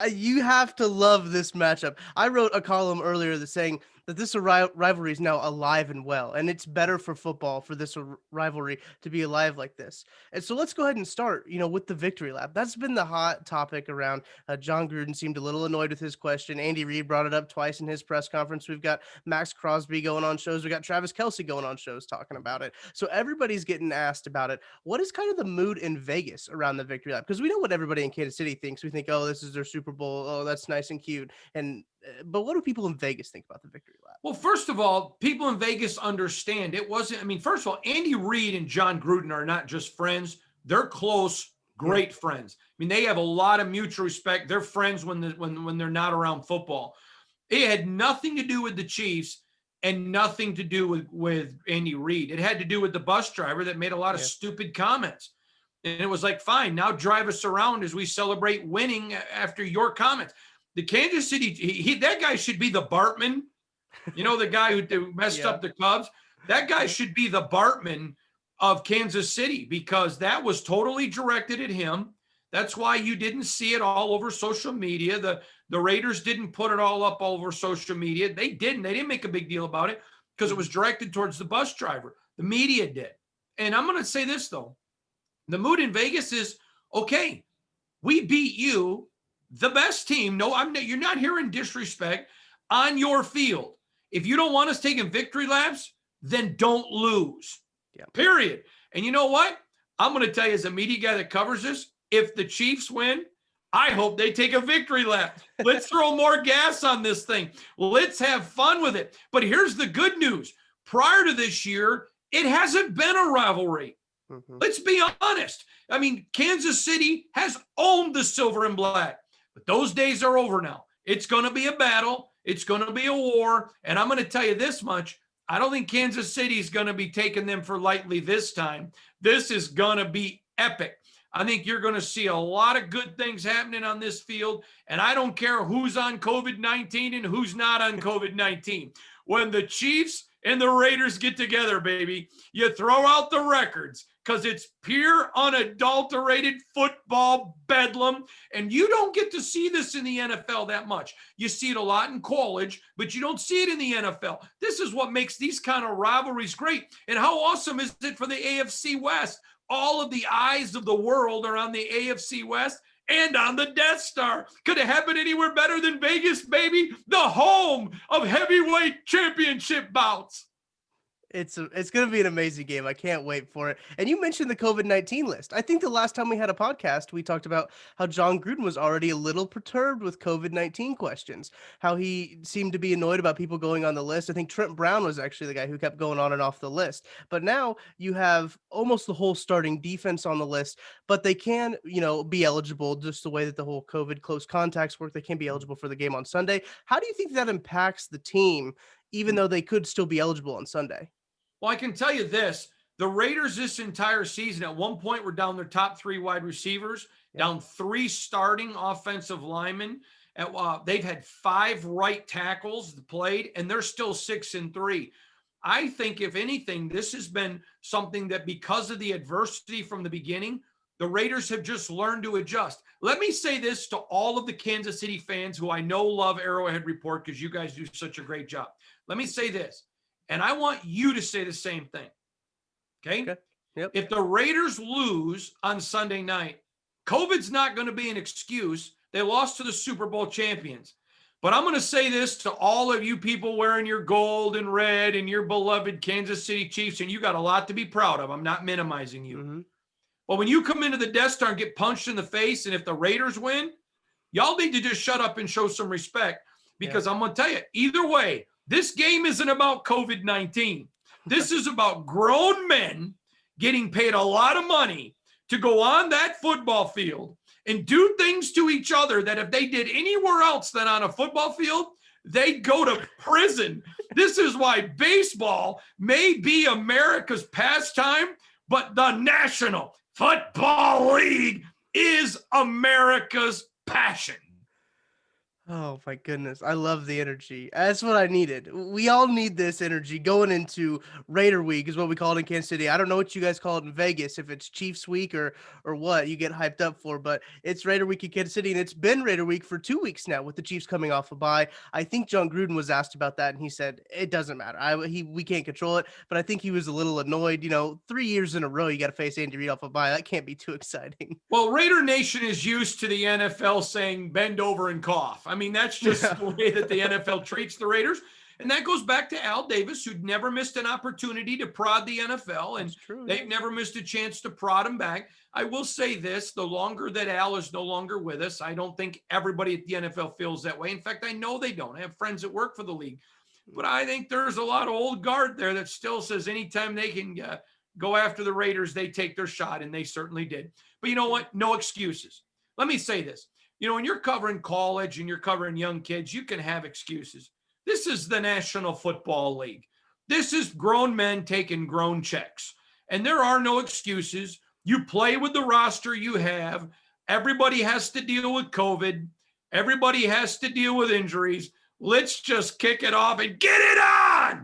You have to love this matchup. I wrote a column earlier that saying that this rivalry is now alive and well, and it's better for football for this rivalry to be alive like this. And so let's go ahead and start, with the victory lap. That's been the hot topic around. John Gruden seemed a little annoyed with his question. Andy Reid brought it up twice in his press conference. We've got Max Crosby going on shows. We got Travis Kelsey going on shows talking about it. So everybody's getting asked about it. What is kind of the mood in Vegas around the victory lap? Because we know what everybody in Kansas City thinks. We think, oh, this is their Super Bowl. Oh, that's nice and cute. And but what do people in Vegas think about the victory lap? Well, first of all, people in Vegas understand it wasn't. I mean, first of all, Andy Reid and John Gruden are not just friends; they're close, great friends. I mean, they have a lot of mutual respect. They're friends when they're not around football. It had nothing to do with the Chiefs and nothing to do with Andy Reid. It had to do with the bus driver that made a lot of stupid comments. And it was like, fine, now drive us around as we celebrate winning after your comments. The Kansas City, that guy should be the Bartman. The guy who messed up the Cubs. That guy should be the Bartman of Kansas City because that was totally directed at him. That's why you didn't see it all over social media. The Raiders didn't put it all up all over social media. They didn't. They didn't make a big deal about it because it was directed towards the bus driver. The media did. And I'm going to say this, though. The mood in Vegas is, okay, we beat you, the best team. No, you're not hearing disrespect on your field. If you don't want us taking victory laps, then don't lose. Yeah. Period. And you know what? I'm going to tell you as a media guy that covers this, if the Chiefs win, I hope they take a victory lap. Let's throw more gas on this thing. Let's have fun with it. But here's the good news. Prior to this year, it hasn't been a rivalry. Mm-hmm. Let's be honest. I mean, Kansas City has owned the silver and black, but those days are over now. It's going to be a battle. It's going to be a war. And I'm going to tell you this much. I don't think Kansas City is going to be taking them for lightly this time. This is going to be epic. I think you're going to see a lot of good things happening on this field. And I don't care who's on COVID-19 and who's not on COVID-19. When the Chiefs and the Raiders get together, baby, you throw out the records because it's pure, unadulterated football bedlam. And you don't get to see this in the NFL that much. You see it a lot in college, but you don't see it in the NFL. This is what makes these kind of rivalries great. And how awesome is it for the AFC West? All of the eyes of the world are on the AFC West and on the Death Star. Could it happen anywhere better than Vegas, baby? The home of heavyweight championship bouts. It's going to be an amazing game. I can't wait for it. And you mentioned the COVID-19 list. I think the last time we had a podcast, we talked about how John Gruden was already a little perturbed with COVID-19 questions, how he seemed to be annoyed about people going on the list. I think Trent Brown was actually the guy who kept going on and off the list. But now you have almost the whole starting defense on the list, but they can, be eligible just the way that the whole COVID close contacts work. They can be eligible for the game on Sunday. How do you think that impacts the team, even though they could still be eligible on Sunday? Well, I can tell you this. The Raiders this entire season at one point were down their top 3 wide receivers, down 3 starting offensive linemen. They've had 5 right tackles played, and they're still 6-3. I think, if anything, this has been something that because of the adversity from the beginning, the Raiders have just learned to adjust. Let me say this to all of the Kansas City fans who I know love Arrowhead Report because you guys do such a great job. Let me say this. And I want you to say the same thing. Okay? Yep. If the Raiders lose on Sunday night, COVID's not going to be an excuse. They lost to the Super Bowl champions. But I'm going to say this to all of you people wearing your gold and red and your beloved Kansas City Chiefs, and you got a lot to be proud of. I'm not minimizing you. Mm-hmm. But when you come into the Death Star and get punched in the face, and if the Raiders win, y'all need to just shut up and show some respect because I'm going to tell you, either way, this game isn't about COVID-19. This is about grown men getting paid a lot of money to go on that football field and do things to each other that if they did anywhere else than on a football field, they'd go to prison. This is why baseball may be America's pastime, but the National Football League is America's passion. Oh my goodness. I love the energy. That's what I needed. We all need this energy going into Raider Week is what we call it in Kansas City. I don't know what you guys call it in Vegas, if it's Chiefs Week or what you get hyped up for, but it's Raider Week in Kansas City, and it's been Raider Week for 2 weeks now with the Chiefs coming off a bye. I think John Gruden was asked about that, and he said it doesn't matter. We can't control it, but I think he was a little annoyed. 3 years in a row you got to face Andy Reid off a bye. That can't be too exciting. Well, Raider Nation is used to the NFL saying bend over and cough. I mean, that's just Yeah, the way that the NFL treats the Raiders. And that goes back to Al Davis, who'd never missed an opportunity to prod the NFL, and that's true. Yeah. they've never missed a chance to prod him back. I will say this, the longer that Al is no longer with us, I don't think everybody at the NFL feels that way. In fact, I know they don't. I have friends that work for the league. But I think there's a lot of old guard there that still says anytime they can go after the Raiders, they take their shot, and they certainly did. But you know what? No excuses. Let me say this. When you're covering college and you're covering young kids, you can have excuses. This is the National Football League. This is grown men taking grown checks. And there are no excuses. You play with the roster you have. Everybody has to deal with COVID. Everybody has to deal with injuries. Let's just kick it off and get it on.